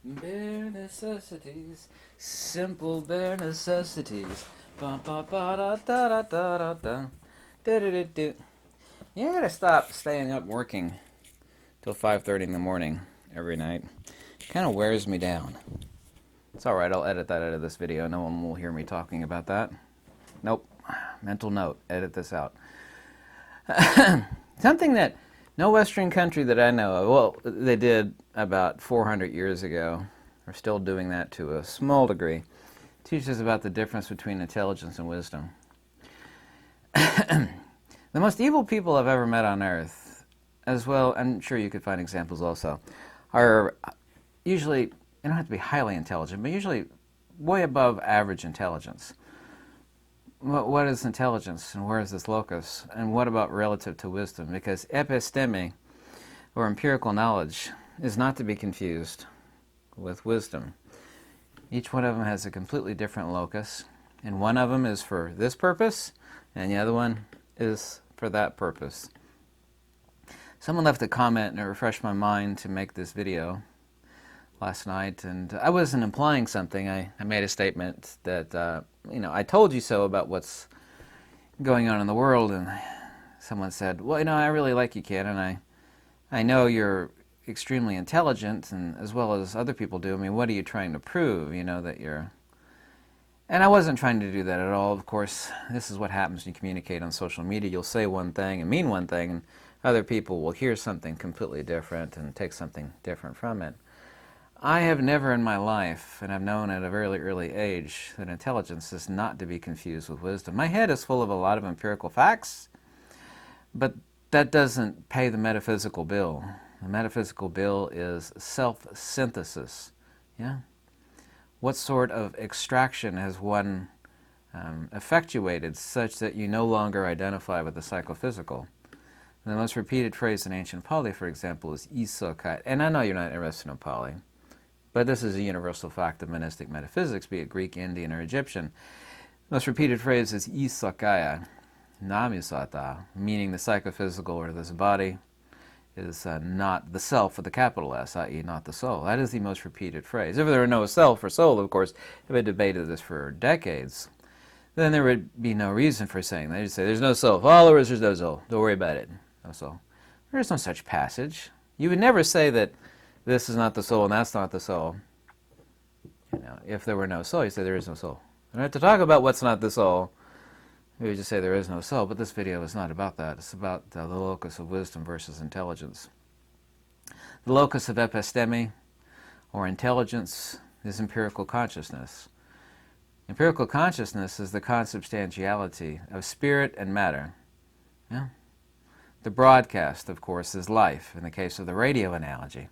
Bare necessities, simple bare necessities. Ba ba ba da da da da da da. Do. You gotta stop staying up working till 5:30 in the morning every night. Kind of wears me down. It's all right. I'll edit that out of this video. No one will hear me talking about that. Nope. Mental note. Edit this out. Something that no Western country that I know of, well, they did about 400 years ago, are still doing that to a small degree, teaches about the difference between intelligence and wisdom. The most evil people I've ever met on earth, as well, I'm sure you could find examples also, are usually, they don't have to be highly intelligent, but usually way above average intelligence. What is intelligence, and where is this locus, and what about relative to wisdom? Because episteme, or empirical knowledge, is not to be confused with wisdom. Each one of them has a completely different locus, and one of them is for this purpose, and the other one is for that purpose. Someone left a comment, and it refreshed my mind to make this video last night, and I wasn't implying something. I made a statement that, I told you so about what's going on in the world, and someone said, well, I really like you, kid, and I know you're extremely intelligent, and as well as other people do. I mean, what are you trying to prove, that you're... And I wasn't trying to do that at all. Of course, this is what happens when you communicate on social media. You'll say one thing and mean one thing, and other people will hear something completely different and take something different from it. I have never in my life, and I've known at a very early age, that intelligence is not to be confused with wisdom. My head is full of a lot of empirical facts, but that doesn't pay the metaphysical bill. The metaphysical bill is self-synthesis. Yeah? What sort of extraction has one effectuated such that you no longer identify with the psychophysical? The most repeated phrase in ancient Pali, for example, is isokai. And I know you're not interested in Pali, but this is a universal fact of monistic metaphysics, be it Greek, Indian, or Egyptian. The most repeated phrase is isakaya, namisata, meaning the psychophysical, or this body, is not the self with a capital S, i.e. not the soul. That is the most repeated phrase. If there were no self or soul, of course, if I debated this for decades, then there would be no reason for saying that. You'd say, there's no soul. Followers, there's no soul. Don't worry about it. No soul. There is no such passage. You would never say that this is not the soul and that's not the soul. If there were no soul, you say there is no soul. We don't have to talk about what's not the soul. We would just say there is no soul, but this video is not about that. It's about the locus of wisdom versus intelligence. The locus of episteme, or intelligence, is empirical consciousness. Empirical consciousness is the consubstantiality of spirit and matter. Yeah? The broadcast, of course, is life, in the case of the radio analogy.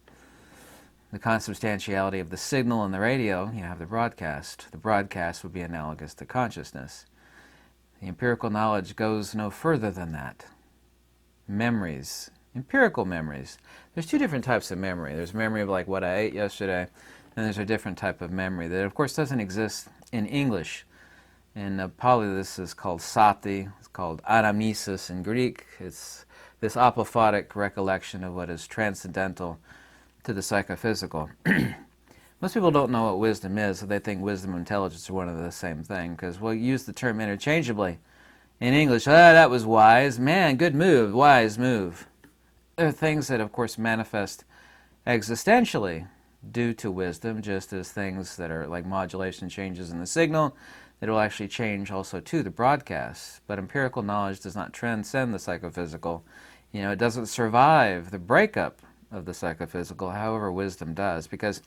The consubstantiality of the signal in the radio, you have the broadcast. The broadcast would be analogous to consciousness. The empirical knowledge goes no further than that. Memories, empirical memories. There's two different types of memory. There's memory of like what I ate yesterday, and there's a different type of memory that, of course, doesn't exist in English. In Pali, this is called sati. It's called anamnesis in Greek. It's this apophatic recollection of what is transcendental to the psychophysical. Most people don't know what wisdom is, so they think wisdom and intelligence are one and the same thing, because we'll use the term interchangeably. In English, that was wise. Man, good move, wise move. There are things that, of course, manifest existentially due to wisdom, just as things that are like modulation changes in the signal that will actually change also to the broadcast. But empirical knowledge does not transcend the psychophysical. It doesn't survive the breakup of the psychophysical, however wisdom does, because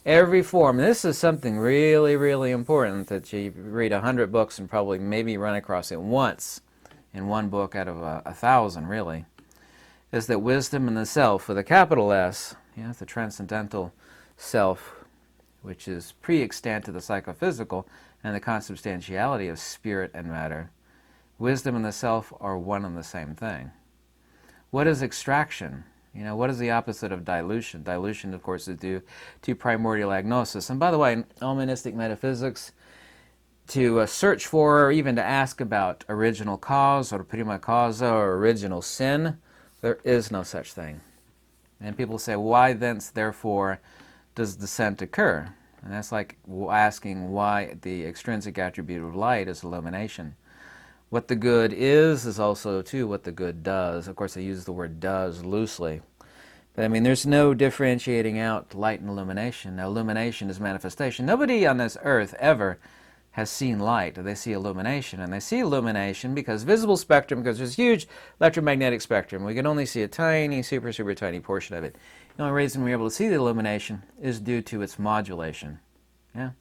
every form, this is something really important that you read 100 books and probably maybe run across it once in one book out of 1,000 really, is that wisdom in the self with a capital S, the transcendental self, which is pre-extant to the psychophysical and the consubstantiality of spirit and matter, wisdom and the self are one and the same thing. What is extraction? What is the opposite of dilution? Dilution, of course, is due to primordial agnosis. And by the way, in all monistic metaphysics, to search for or even to ask about original cause or prima causa or original sin, there is no such thing. And people say, why thence, therefore, does descent occur? And that's like asking why the extrinsic attribute of light is illumination. What the good is also, too, what the good does. Of course, I use the word does loosely. But, I mean, there's no differentiating out light and illumination. Now, illumination is manifestation. Nobody on this earth ever has seen light. They see illumination. And they see illumination because visible spectrum, because there's huge electromagnetic spectrum. We can only see a tiny, super, super tiny portion of it. The only reason we're able to see the illumination is due to its modulation. Yeah?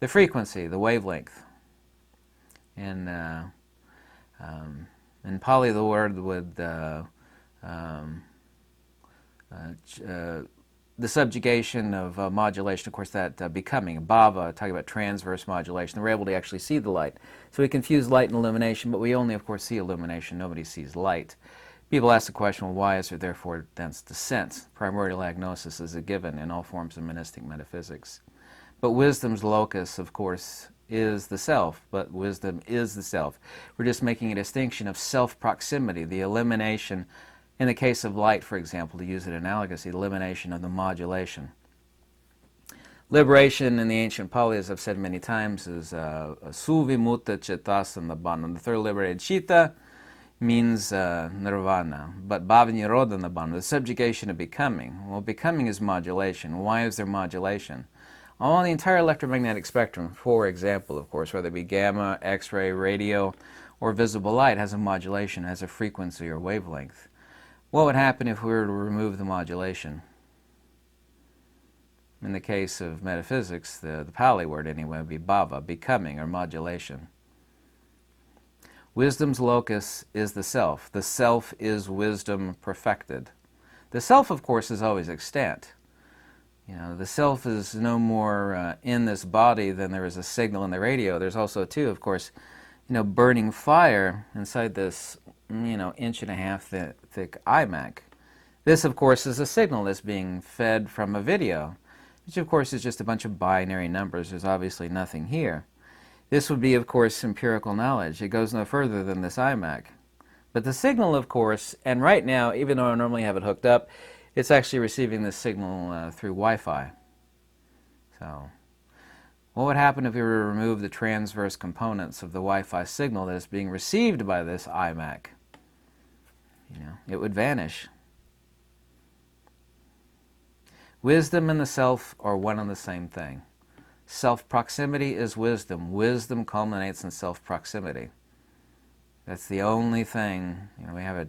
The frequency, the wavelength. And in Pali, the word with the subjugation of modulation, of course, that becoming, bhava, talking about transverse modulation, we're able to actually see the light. So we confuse light and illumination, but we only, of course, see illumination. Nobody sees light. People ask the question, well, why is there therefore thence descent? Primordial agnosis is a given in all forms of monistic metaphysics. But wisdom's locus, of course, is the self, but wisdom is the self. We're just making a distinction of self-proximity, the elimination, in the case of light, for example, to use it analogously, the elimination of the modulation. Liberation in the ancient Pali, as I've said many times, is suvimutta chittasanabana. The third liberated chitta means nirvana, but bhavanirodhanabana, the subjugation of becoming. Well, becoming is modulation. Why is there modulation? On the entire electromagnetic spectrum, for example, of course, whether it be gamma, X-ray, radio, or visible light, has a modulation, has a frequency or wavelength. What would happen if we were to remove the modulation? In the case of metaphysics, the Pali word anyway would be bhava, becoming or modulation. Wisdom's locus is the self. The self is wisdom perfected. The self, of course, is always extant. You know, the self is no more in this body than there is a signal in the radio. There's also, too, of course, burning fire inside this, 1.5 thick iMac. This, of course, is a signal that's being fed from a video, which, of course, is just a bunch of binary numbers. There's obviously nothing here. This would be, of course, empirical knowledge. It goes no further than this iMac. But the signal, of course, and right now, even though I normally have it hooked up, it's actually receiving this signal through Wi-Fi. So, what would happen if we were to remove the transverse components of the Wi-Fi signal that is being received by this iMac? It would vanish. Wisdom and the self are one and the same thing. Self-proximity is wisdom. Wisdom culminates in self-proximity. That's the only thing. We have a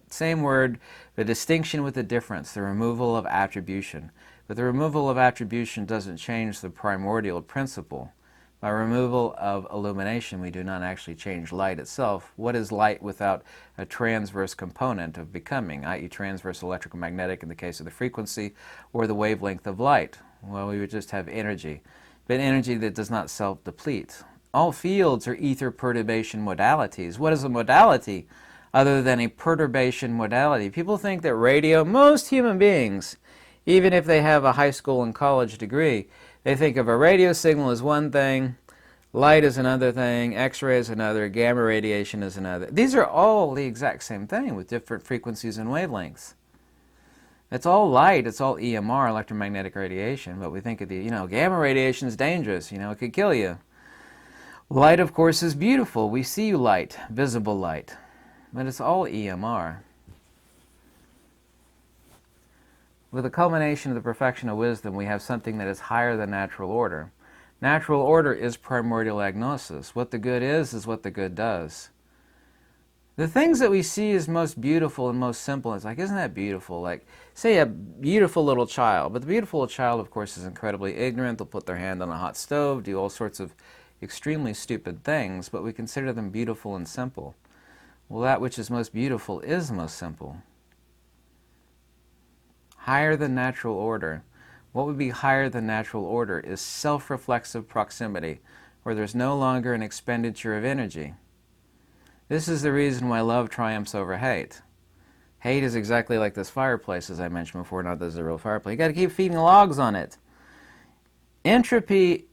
same word, the distinction with the difference, the removal of attribution. But the removal of attribution doesn't change the primordial principle. By removal of illumination, we do not actually change light itself. What is light without a transverse component of becoming, i.e. transverse electromagnetic in the case of the frequency, or the wavelength of light? Well, we would just have energy, but energy that does not self-deplete. All fields are ether perturbation modalities. What is a modality other than a perturbation modality? People think that radio, most human beings, even if they have a high school and college degree, they think of a radio signal as one thing, light is another thing, X-ray is another, gamma radiation is another. These are all the exact same thing with different frequencies and wavelengths. It's all light, it's all EMR, electromagnetic radiation, but we think of the, gamma radiation is dangerous, it could kill you. Light, of course, is beautiful. We see light, visible light, but it's all EMR. With the culmination of the perfection of wisdom, we have something that is higher than natural order. Natural order is primordial agnosis. What the good is what the good does. The things that we see as most beautiful and most simple, it's like, isn't that beautiful? Like, say a beautiful little child. But the beautiful little child, of course, is incredibly ignorant. They'll put their hand on a hot stove, do all sorts of extremely stupid things, but we consider them beautiful and simple. Well, that which is most beautiful is most simple. Higher than natural order. What would be higher than natural order is self-reflexive proximity, where there's no longer an expenditure of energy. This is the reason why love triumphs over hate. Hate is exactly like this fireplace, as I mentioned before. Not that there's a real fireplace. You got to keep feeding logs on it. Entropy,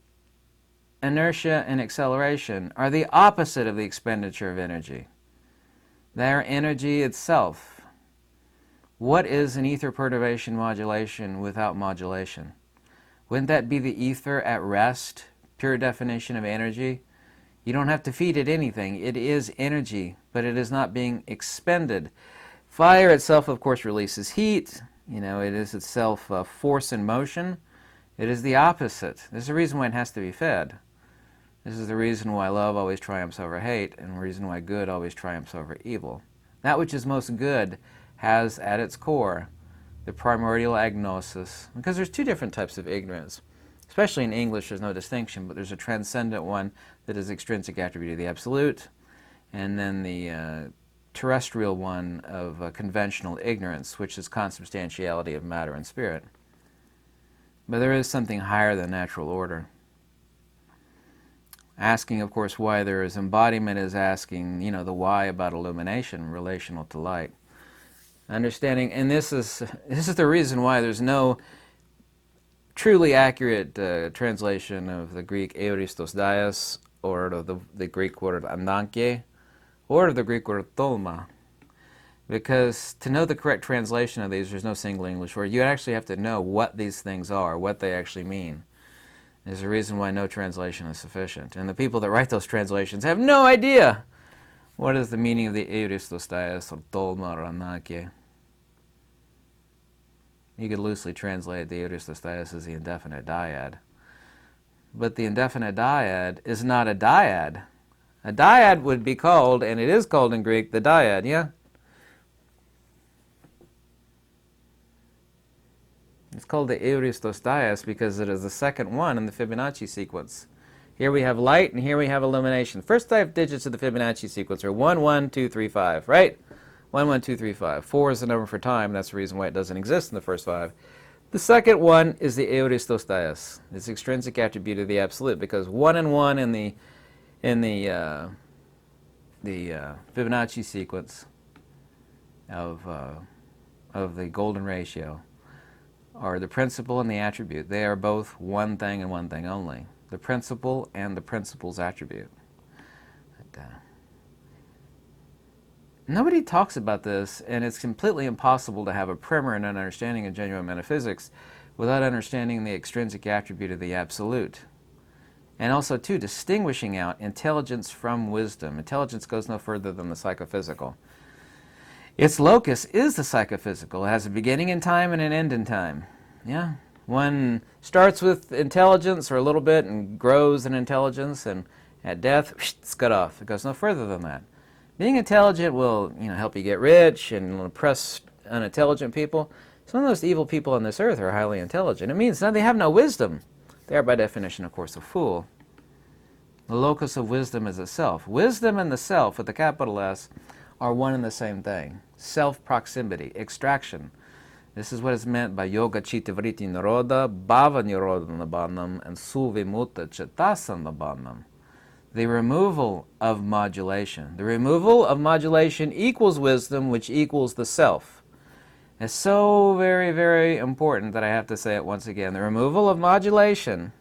inertia, and acceleration are the opposite of the expenditure of energy. They are energy itself. What is an ether perturbation modulation without modulation? Wouldn't that be the ether at rest? Pure definition of energy. You don't have to feed it anything. It is energy, but it is not being expended. Fire itself, of course, releases heat. You know, it is itself force in motion. It is the opposite. There's a reason why it has to be fed. This is the reason why love always triumphs over hate, and the reason why good always triumphs over evil. That which is most good has at its core the primordial agnosis, because there's two different types of ignorance. Especially in English, there's no distinction, but there's a transcendent one that is extrinsic attribute of the absolute, and then the terrestrial one of conventional ignorance, which is consubstantiality of matter and spirit. But there is something higher than natural order. Asking, of course, why there is embodiment is asking, you know, the why about illumination relational to light. Understanding, and this is the reason why there's no truly accurate translation of the Greek euristos dias, or of the Greek word ananke, or of the Greek word tolma. Because to know the correct translation of these, there's no single English word. You actually have to know what these things are, what they actually mean. There's a reason why no translation is sufficient. And the people that write those translations have no idea what is the meaning of the euristos dias, or tolma, or ananke. You could loosely translate the euristos dias as the indefinite dyad. But the indefinite dyad is not a dyad. A dyad would be called, and it is called in Greek, the dyad, yeah? It's called the euristos dias because it is the second one in the Fibonacci sequence. Here we have light, and here we have illumination. First 5 digits of the Fibonacci sequence are 1, 1, 2, 3, 5, right? 1, 1, 2, 3, 5. 4 is the number for time. That's the reason why it doesn't exist in the first 5. The second one is the euristos dias. It's extrinsic attribute of the absolute, because 1 and 1 in the Fibonacci sequence of the golden ratio are the principle and the attribute. They are both one thing and one thing only. The principle and the principle's attribute. Nobody talks about this, and it's completely impossible to have a primer and an understanding of genuine metaphysics without understanding the extrinsic attribute of the absolute. And also, too, distinguishing out intelligence from wisdom. Intelligence goes no further than the psychophysical. Its locus is the psychophysical. It has a beginning in time and an end in time. Yeah? One starts with intelligence or a little bit and grows in intelligence, and at death, it's cut off. It goes no further than that. Being intelligent will, help you get rich and will oppress unintelligent people. Some of those evil people on this earth are highly intelligent. It means that they have no wisdom. They are, by definition, of course, a fool. The locus of wisdom is itself. Wisdom and the self, with the capital S, are one and the same thing. Self-proximity, extraction. This is what is meant by yoga chitta vritti nirodha, bhava nirodha nibbana, and suvimutta chittasa nibbana. The removal of modulation. The removal of modulation equals wisdom, which equals the self. It's so very, very important that I have to say it once again. The removal of modulation,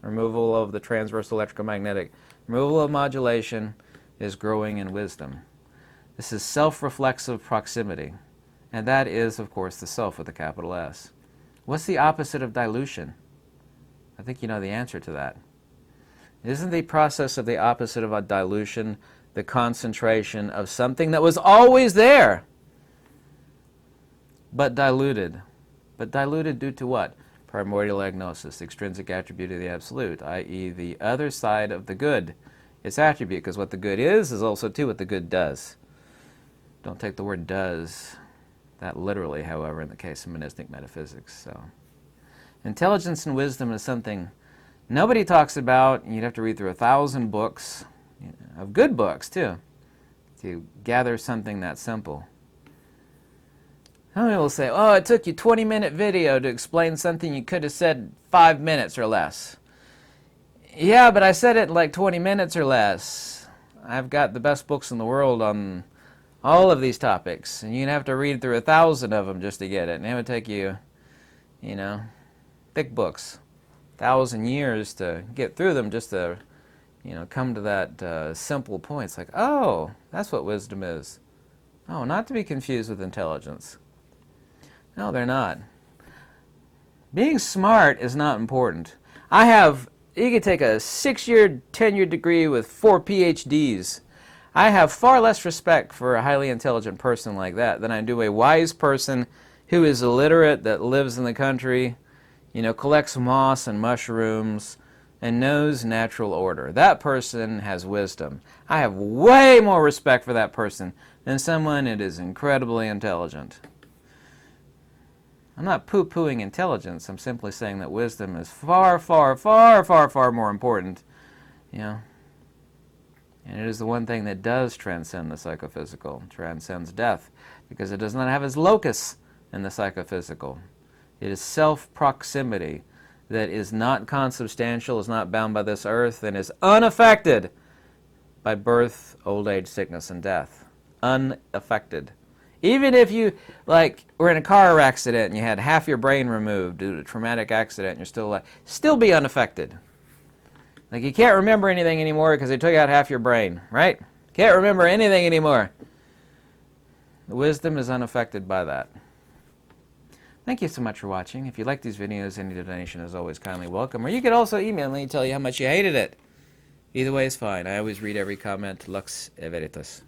removal of the transverse electromagnetic, removal of modulation is growing in wisdom. This is self-reflexive proximity, and that is, of course, the self with a capital S. What's the opposite of dilution? I think you know the answer to that. Isn't the process of the opposite of a dilution the concentration of something that was always there, but diluted? But diluted due to what? Primordial agnosis, extrinsic attribute of the absolute, i.e. the other side of the good. Its attribute, because what the good is also too what the good does. Don't take the word does that literally, however, in the case of monistic metaphysics. So, intelligence and wisdom is something nobody talks about. You'd have to read through 1,000 books, of good books too, to gather something that simple. Some people will say, oh, it took you 20-minute video to explain something you could have said 5 minutes or less. Yeah, but I said it in like 20 minutes or less. I've got the best books in the world on all of these topics, and you'd have to read through 1,000 of them just to get it. And it would take you, thick books, 1,000 years to get through them just to, come to that simple point. It's like, oh, that's what wisdom is. Oh, not to be confused with intelligence. No, they're not. Being smart is not important. You could take a 6-year tenure degree with 4 PhDs. I have far less respect for a highly intelligent person like that than I do a wise person who is illiterate, that lives in the country, collects moss and mushrooms, and knows natural order. That person has wisdom. I have way more respect for that person than someone that is incredibly intelligent. I'm not poo-pooing intelligence. I'm simply saying that wisdom is far, far, far, far, far more important. And it is the one thing that does transcend the psychophysical, transcends death, because it does not have its locus in the psychophysical. It is self-proximity that is not consubstantial, is not bound by this earth, and is unaffected by birth, old age, sickness, and death. Unaffected. Even if you, were in a car accident and you had half your brain removed due to a traumatic accident and you're still alive, still be unaffected. You can't remember anything anymore because they took out half your brain, right? Can't remember anything anymore. The wisdom is unaffected by that. Thank you so much for watching. If you like these videos, any donation is always kindly welcome. Or you could also email me and tell you how much you hated it. Either way is fine. I always read every comment. Lux e veritas.